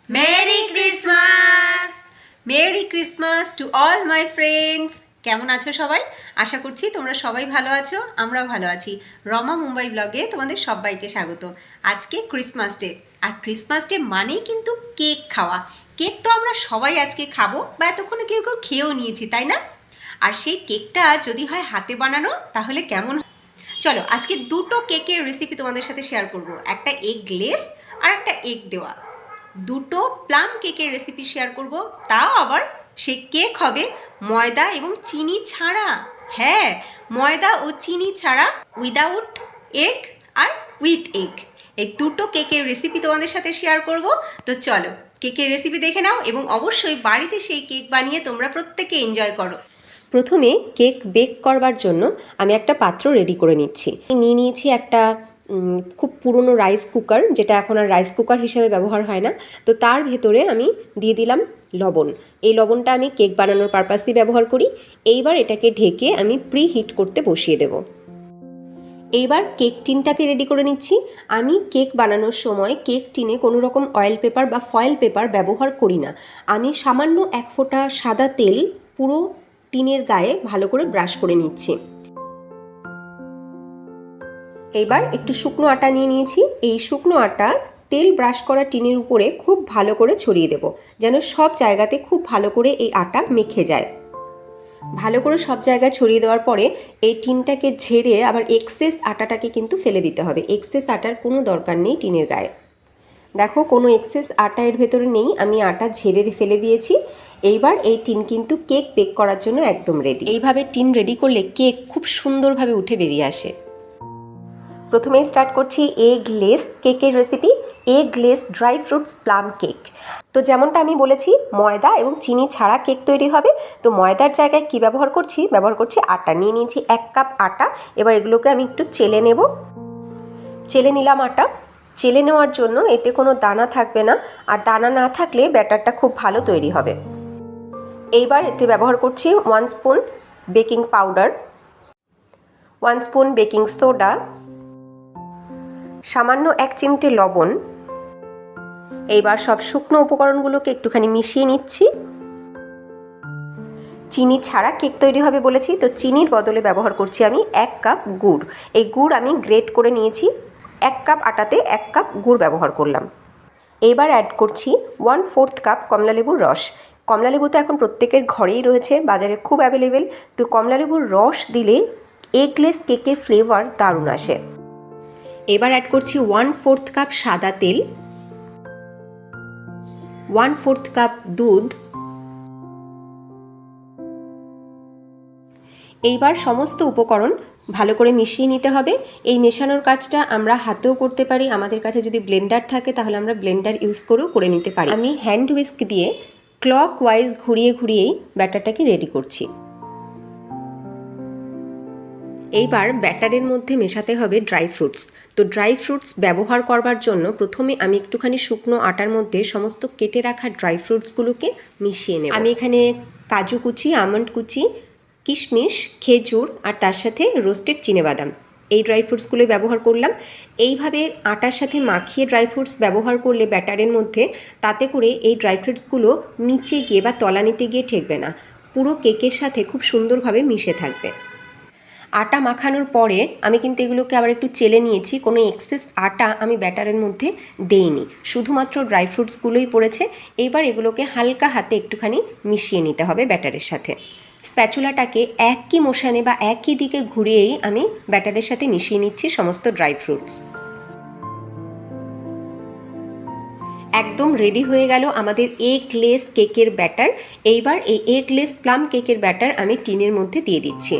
Merry Christmas! Merry Christmas to all my friends. কেমন আছো সবাই? আশা করছি তোমরা সবাই ভালো আছো, আমরাও ভালো আছি। রমা মুম্বাই ব্লগে তোমাদের সবাইকে স্বাগত। আজকে ক্রিসমাস ডে, আর ক্রিসমাস ডে মানেই কিন্তু কেক খাওয়া। কেক তো আমরা সবাই আজকে খাবো, বা এতক্ষণে কেউ কেউ খেয়েও নিয়েছি, তাই না? আর সেই কেকটা যদি হয় হাতে বানানো, তাহলে কেমন? চলো আজকে দুটো কেকের রেসিপি তোমাদের সাথে শেয়ার করব। একটা এগ গ্লেস আর একটা এগ দেওয়া। দুটো প্লাম কেকের রেসিপি শেয়ার করব, তাও আবার সেই কেক হবে ময়দা এবং চিনি ছাড়া। হ্যাঁ, ময়দা ও চিনি ছাড়া, উইদাউট এগ আর উইথ এগ। এই দুটো কেকের রেসিপি তোমাদের সাথে শেয়ার করব। তো চলো কেকের রেসিপি দেখে নাও, এবং অবশ্যই বাড়িতে সেই কেক বানিয়ে তোমরা প্রত্যেকে এনজয় করো। প্রথমে কেক বেক করবার জন্য আমি একটা পাত্র রেডি করে নিচ্ছি। নিয়ে নিয়েছি একটা খুব পুরনো রাইস কুকার, যেটা এখন আর রাইস কুকার হিসেবে ব্যবহার হয় না। তো তার ভেতরে আমি দিয়ে দিলাম লবণ। এই লবণটা আমি কেক বানানোর পারপাসলি ব্যবহার করি। এইবার এটাকে ঢেকে আমি প্রি হিট করতে বসিয়ে দেব। এইবার কেক টিনটাকে রেডি করে নিচ্ছি। আমি কেক বানানোর সময় কেক টিনে কোনো রকম অয়েল পেপার বা ফয়েল পেপার ব্যবহার করি না। আমি সামান্য এক ফোঁটা সাদা তেল পুরো টিনের গায়ে ভালো করে ব্রাশ করে নিচ্ছি। এইবার একটু শুকনো আটা নিয়ে নিয়েছি। এই শুকনো আটা তেল ব্রাশ করা টিনের উপরে খুব ভালো করে ছড়িয়ে দেব, যেন সব জায়গাতে খুব ভালো করে এই আটা মেখে যায়। ভালো করে সব জায়গায় ছড়িয়ে দেওয়ার পরে এই টিনটাকে ঝেড়ে আবার এক্সেস আটাটাকে কিন্তু ফেলে দিতে হবে। এক্সেস আটার কোনো দরকার নেই টিনের গায়ে। দেখো, কোনো এক্সেস আটা এর ভেতরে নেই, আমি আটা ঝেড়ে ফেলে দিয়েছি। এইবার এই টিন কিন্তু কেক বেক করার জন্য একদম রেডি। এইভাবে টিন রেডি করলে কেক খুব সুন্দরভাবে উঠে বেরিয়ে আসে। প্রথমেই স্টার্ট করছি এগ লেস কেকের recipe. Egg less dry fruits plum cake. তো যেমনটা আমি বলেছি, ময়দা এবং চিনি ছাড়া কেক তৈরি হবে। তো ময়দার জায়গায় কি ব্যবহার করছি আটা। নিয়ে নিয়েছি 1 কাপ আটা। এবার এগুলোকে আমি একটু চেলে নেব। চেলে নিলাম আটা। চেলে নেওয়ার জন্য এতে কোনো দানা থাকবে না, আর দানা না থাকলে ব্যাটারটা খুব ভালো তৈরি হবে। এইবার এতে ব্যবহার করছি 1 spoon baking powder, 1 spoon baking soda, সামান্য 1 চিমটে লবণ। এইবার সব শুকনো উপকরণগুলোকে একটুখানি মিশিয়ে নিচ্ছি। চিনি ছাড়া কেক তৈরি হবে বলেছি, তো চিনির বদলে ব্যবহার করছি আমি 1 কাপ গুড়। এই গুড় আমি গ্রেট করে নিয়েছি। 1 কাপ আটাতে 1 কাপ গুড় ব্যবহার করলাম। এইবার অ্যাড করছি 1/4 কাপ কমলালেবুর রস। কমলালেবু তো এখন প্রত্যেকের ঘরেই রয়েছে, বাজারে খুব অ্যাভেলেবেল। তো কমলালেবুর রস দিলে এগলেস কেকের ফ্লেভার দারুণ আসে। এবার অ্যাড করছি 1/4 কাপ সাদা তেল, 1/4 কাপ দুধ। এইবার সমস্ত উপকরণ ভালো করে মিশিয়ে নিতে হবে। এই মেশানোর কাজটা আমরা হাতেও করতে পারি, আমাদের কাছে যদি ব্লেন্ডার থাকে তাহলে আমরা ব্লেন্ডার ইউজ করেও করে নিতে পারি। আমি হ্যান্ড হুইস্ক দিয়ে ক্লক ওয়াইজ ঘুরিয়ে ঘুরিয়েই ব্যাটারটাকে রেডি করছি। এইবার ব্যাটারের মধ্যে মেশাতে হবে ড্রাই ফ্রুটস। তো ড্রাই ফ্রুটস ব্যবহার করবার জন্য প্রথমে আমি একটুখানি শুকনো আটার মধ্যে সমস্ত কেটে রাখা ড্রাই ফ্রুটসগুলোকে মিশিয়ে নেব। আমি এখানে কাজু কুচি, আমন্ড কুচি, কিশমিশ, খেজুর আর তার সাথে রোস্টেড চিনেবাদাম, এই ড্রাই ফ্রুটসগুলো ব্যবহার করলাম। এইভাবে আটার সাথে মাখিয়ে ড্রাই ফ্রুটস ব্যবহার করলে ব্যাটারের মধ্যে, তাতে করে এই ড্রাই ফ্রুটসগুলো নিচে গিয়ে বা তলানিতে গিয়ে ঠেকবে না, পুরো কেকের সাথে খুব সুন্দরভাবে মিশে থাকবে। আটা মাখানোর পরে আমি কিন্তু এগুলোকে আবার একটু চেলে নিয়েছি। কোনো এক্সেস আটা আমি ব্যাটারের মধ্যে দেইনি, শুধুমাত্র ড্রাই ফ্রুটসগুলোই পড়েছে। এইবার এগুলোকে হালকা হাতে একটুখানি মিশিয়ে নিতে হবে ব্যাটারের সাথে। স্প্যাচুলাটাকে একই মোশনে বা একই দিকে ঘুরিয়েই আমি ব্যাটারের সাথে মিশিয়ে নিচ্ছি সমস্ত ড্রাই ফ্রুটস। একদম রেডি হয়ে গেল আমাদের এগলেস কেকের ব্যাটার। এইবার এই এগলেস প্লাম কেকের ব্যাটার আমি টিনের মধ্যে দিয়ে দিচ্ছি।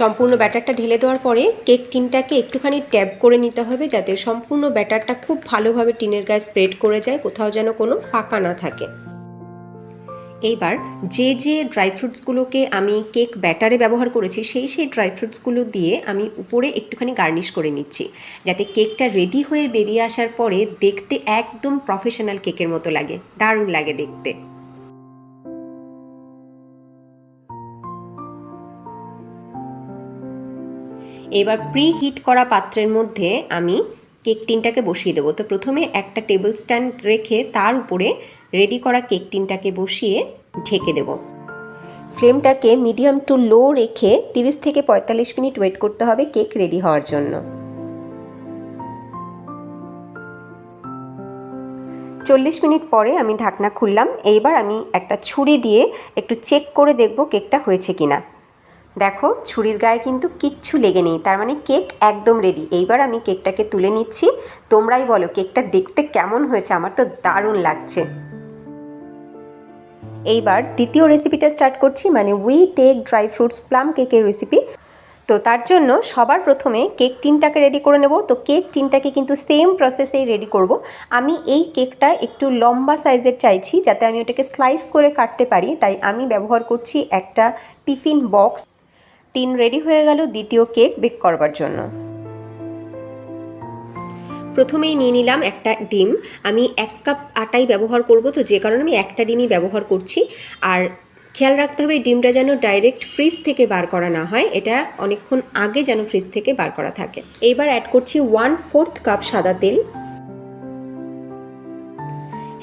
সম্পূর্ণ ব্যাটারটা ঢেলে দেওয়ার পরে কেক টিনটাকে একটুখানি ট্যাপ করে নিতে হবে, যাতে সম্পূর্ণ ব্যাটারটা খুব ভালোভাবে টিনের গায়ে স্প্রেড করে যায়, কোথাও যেন কোনো ফাঁকা না থাকে। এইবার যে যে ড্রাই ফ্রুটসগুলোকে আমি কেক ব্যাটারে ব্যবহার করেছি সেই ড্রাই ফ্রুটসগুলো দিয়ে আমি উপরে একটুখানি গার্নিশ করে নিচ্ছি, যাতে কেকটা রেডি হয়ে বেরিয়ে আসার পরে দেখতে একদম প্রফেশনাল কেকের মতো লাগে, দারুণ লাগে দেখতে। এবার প্রি হিট করা পাত্রের মধ্যে আমি কেক টিনটাকে বসিয়ে দেবো। তো প্রথমে একটা টেবিল স্ট্যান্ড রেখে তার উপরে রেডি করা কেক টিনটাকে বসিয়ে ঢেকে দেবো। ফ্লেমটাকে মিডিয়াম টু লো রেখে 30 থেকে 45 মিনিট ওয়েট করতে হবে কেক রেডি হওয়ার জন্য। 40 মিনিট পরে আমি ঢাকনা খুললাম। এইবার আমি একটা ছুরি দিয়ে একটু চেক করে দেখব কেকটা হয়েছে কিনা। দেখো ছুরির গায়ে কিন্তু কিচ্ছু লেগে নেই, তার মানে কেক একদম রেডি। এইবার আমি কেকটাকে তুলে নিচ্ছি। তোমরাই বলো কেকটা দেখতে কেমন হয়েছে, আমার তো দারুণ লাগছে। এইবার দ্বিতীয় রেসিপিটা স্টার্ট করছি, মানে with egg dry fruits plum কেকের রেসিপি। তো তার জন্য সবার প্রথমে কেক টিনটাকে রেডি করে নেব। তো কেক টিনটাকে কিন্তু সেম প্রসেসেই রেডি করব। আমি এই কেকটা একটু লম্বা সাইজের চাইছি যাতে আমি ওটাকে স্লাইস করে কাটতে পারি, তাই আমি ব্যবহার করছি একটা টিফিন বক্স। টিন রেডি হয়ে গেল দ্বিতীয় কেক বেক করবার জন্য। প্রথমেই নিয়ে নিলাম একটা ডিম। আমি 1 কাপ আটাই ব্যবহার করব, তো যে কারণে আমি একটা ডিমই ব্যবহার করছি। আর খেয়াল রাখতে হবে ডিমটা যেন ডাইরেক্ট ফ্রিজ থেকে বার করা না হয়, এটা অনেকক্ষণ আগে যেন ফ্রিজ থেকে বার করা থাকে। এইবার অ্যাড করছি 1/4 কাপ সাদা তেল।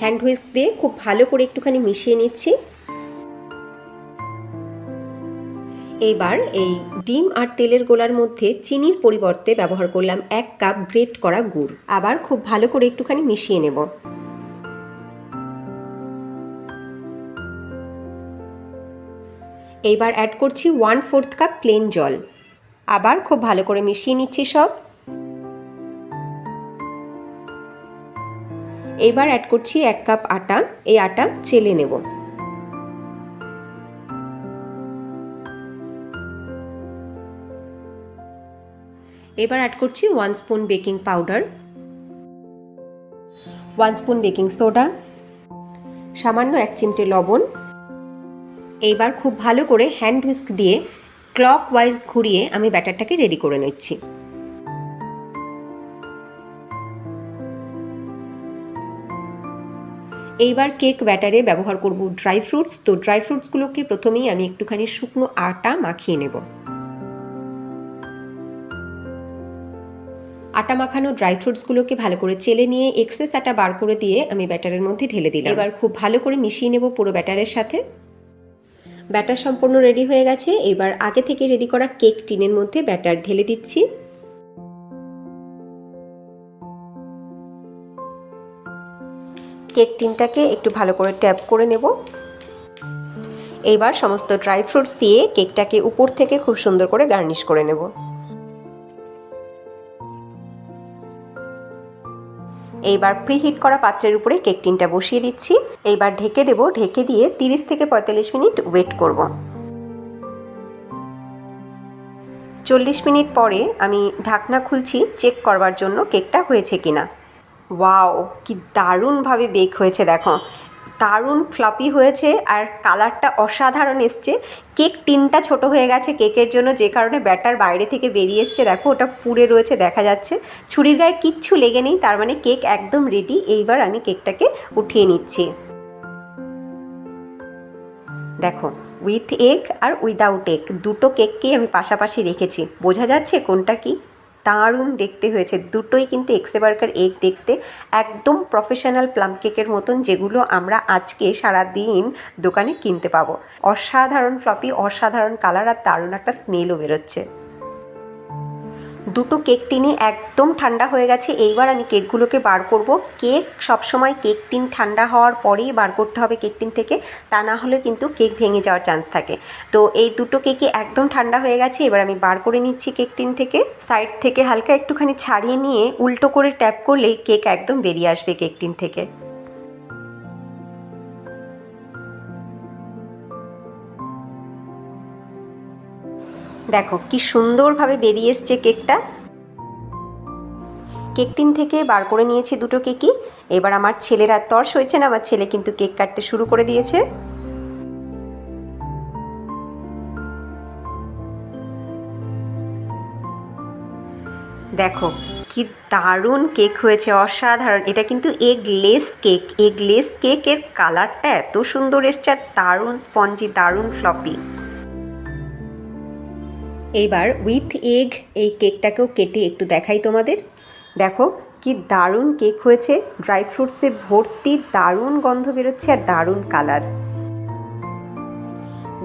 হ্যান্ড হুইস্ক দিয়ে খুব ভালো করে একটুখানি মিশিয়ে নিচ্ছি। এইবার এই ডিম আর তেলের গোলার মধ্যে চিনির পরিবর্তে ব্যবহার করলাম 1 কাপ গ্রেট করা গুড়। আবার খুব ভালো করে একটুখানি মিশিয়ে নেব। এইবার অ্যাড করছি 1/4 কাপ প্লেন জল। আবার খুব ভালো করে মিশিয়ে নিচ্ছি সব। এইবার অ্যাড করছি 1 কাপ আটা। এই আটা চেলে নেব। এবার অ্যাড করছি 1 spoon baking powder, 1 spoon baking soda, সামান্য 1 চিমটে লবণ। এইবার খুব ভালো করে হ্যান্ড হুইস্ক দিয়ে ক্লকওয়াইজ ঘুরিয়ে আমি ব্যাটারটাকে রেডি করে নিচ্ছি। এইবার কেক ব্যাটারে ব্যবহার করব ড্রাই ফ্রুটস। তো ড্রাই ফ্রুটসগুলোকে প্রথমেই আমি একটুখানি শুকনো আটা মাখিয়ে নেব। আটা মাখানো ড্রাই ফ্রুটসগুলোকে ভালো করে চেলে নিয়ে এক্সেস আটা বার করে দিয়ে আমি ব্যাটারের মধ্যে ঢেলে দিলাম। এবার খুব ভালো করে মিশিয়ে নেব পুরো ব্যাটারের সাথে। ব্যাটার সম্পূর্ণ রেডি হয়ে গেছে। এবার আগে থেকে রেডি করা কেক টিনের মধ্যে ব্যাটার ঢেলে দিচ্ছি। কেক টিনটাকে একটু ভালো করে ট্যাপ করে নেব। এইবার সমস্ত ড্রাই ফ্রুটস দিয়ে কেকটাকে উপর থেকে খুব সুন্দর করে গার্নিশ করে নেব। এইবার প্রিহিট করা পাত্রের উপরে কেক টিনটা বসিয়ে দিচ্ছি। এইবার ঢেকে দেব। ঢেকে দিয়ে 30 থেকে 45 মিনিট ওয়েট করব। 40 মিনিট পরে আমি ঢাকনা খুলছি চেক করবার জন্য কেকটা হয়েছে কিনা। ওয়াও, কি দারুণভাবে বেক হয়েছে দেখো, দারুণ ফ্লপি হয়েছে আর কালারটা অসাধারণ এসছে। কেক টিনটা ছোট হয়ে গেছে কেকের জন্য, যে কারণে ব্যাটার বাইরে থেকে বেরিয়ে এসছে। দেখো ওটা পুড়ে রয়েছে দেখা যাচ্ছে, ছুরির গায়ে কিচ্ছু লেগে নেই, তার মানে কেক একদম রেডি। এইবার আমি কেকটাকে উঠিয়ে নিচ্ছি। দেখো উইথ এগ আর উইদাউট এগ দুটো কেককেই আমি পাশাপাশি রেখেছি, বোঝা যাচ্ছে কোনটা কি। দারুণ দেখতে হয়েছে দুটোই, কিন্তু এক্সে বার্গার এগ দেখতে একদম প্রফেশনাল প্লাম কেকের মতন, যেগুলো আমরা আজকে সারাদিন দোকানে কিনতে পাবো। অসাধারণ ফ্লপি, অসাধারণ কালার আর দারুণ একটা স্মেলও বেরোচ্ছে। দুটো কেক টিনই একদম ঠান্ডা হয়ে গেছে। এইবার আমি কেকগুলোকে বার করব। কেক সবসময় কেক টিন ঠান্ডা হওয়ার পরেই বার করতে হবে কেক টিন থেকে, তা না হলে কিন্তু কেক ভেঙে যাওয়ার চান্স থাকে। তো এই দুটো কেকই একদম ঠান্ডা হয়ে গেছে। এবার আমি বার করে নিচ্ছি কেক টিন থেকে। সাইড থেকে হালকা একটুখানি ছাড়িয়ে নিয়ে উল্টো করে ট্যাপ করলেই কেক একদম বেরিয়ে আসবে কেক টিন থেকে। দেখো কি সুন্দরভাবে বেরিয়ে এসছে কেকটা। কেক টিন থেকে বার করে নিয়েছি দুটো কেকই। এবার আমার ছেলের আর তর্স হয়েছে না, আমার ছেলে কিন্তু কেক কাটতে শুরু করে দিয়েছে। দেখো কি দারুণ কেক হয়েছে, অসাধারণ। এটা কিন্তু এগলেস কেক। এগলেস কেকের কালারটা এত সুন্দর এসছে আর দারুণ স্পঞ্জি, দারুণ ফ্লপি। এইবার উইথ এগ এই কেকটাকেও কেটে একটু দেখাই তোমাদের। দেখো কি দারুণ কেক হয়েছে, ড্রাই ফ্রুটসে ভর্তি, দারুণ গন্ধ বেরোচ্ছে আর দারুণ কালার।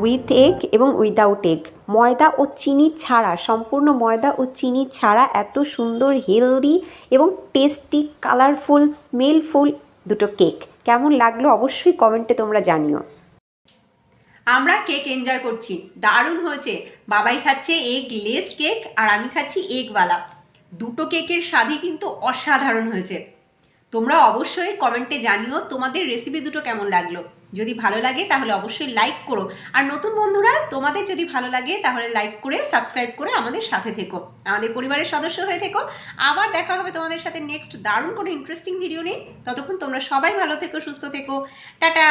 উইথ এগ এবং উইদাউট এগ, ময়দা ও চিনি ছাড়া, সম্পূর্ণ ময়দা ও চিনি ছাড়া এত সুন্দর হেলদি এবং টেস্টি, কালারফুল, স্মেলফুল দুটো কেক কেমন লাগলো অবশ্যই কমেন্টে তোমরা জানিও। আমরা কেক এনজয় করছি, দারুণ হয়েছে। বাবাই খাচ্ছে এগ লেস কেক আর আমি খাচ্ছি এগওয়ালা। দুটো কেকের স্বাদই কিন্তু অসাধারণ হয়েছে। তোমরা অবশ্যই কমেন্টে জানিও তোমাদের রেসিপি দুটো কেমন লাগলো। যদি ভালো লাগে তাহলে অবশ্যই লাইক করো, আর নতুন বন্ধুরা তোমাদের যদি ভালো লাগে তাহলে লাইক করে সাবস্ক্রাইব করে আমাদের সাথে থেকো, আমাদের পরিবারের সদস্য হয়ে থেকো। আবার দেখা হবে তোমাদের সাথে নেক্সট দারুণ কোনো ইন্টারেস্টিং ভিডিও নিয়ে। ততক্ষণ তোমরা সবাই ভালো থেকো, সুস্থ থেকো, টাটা।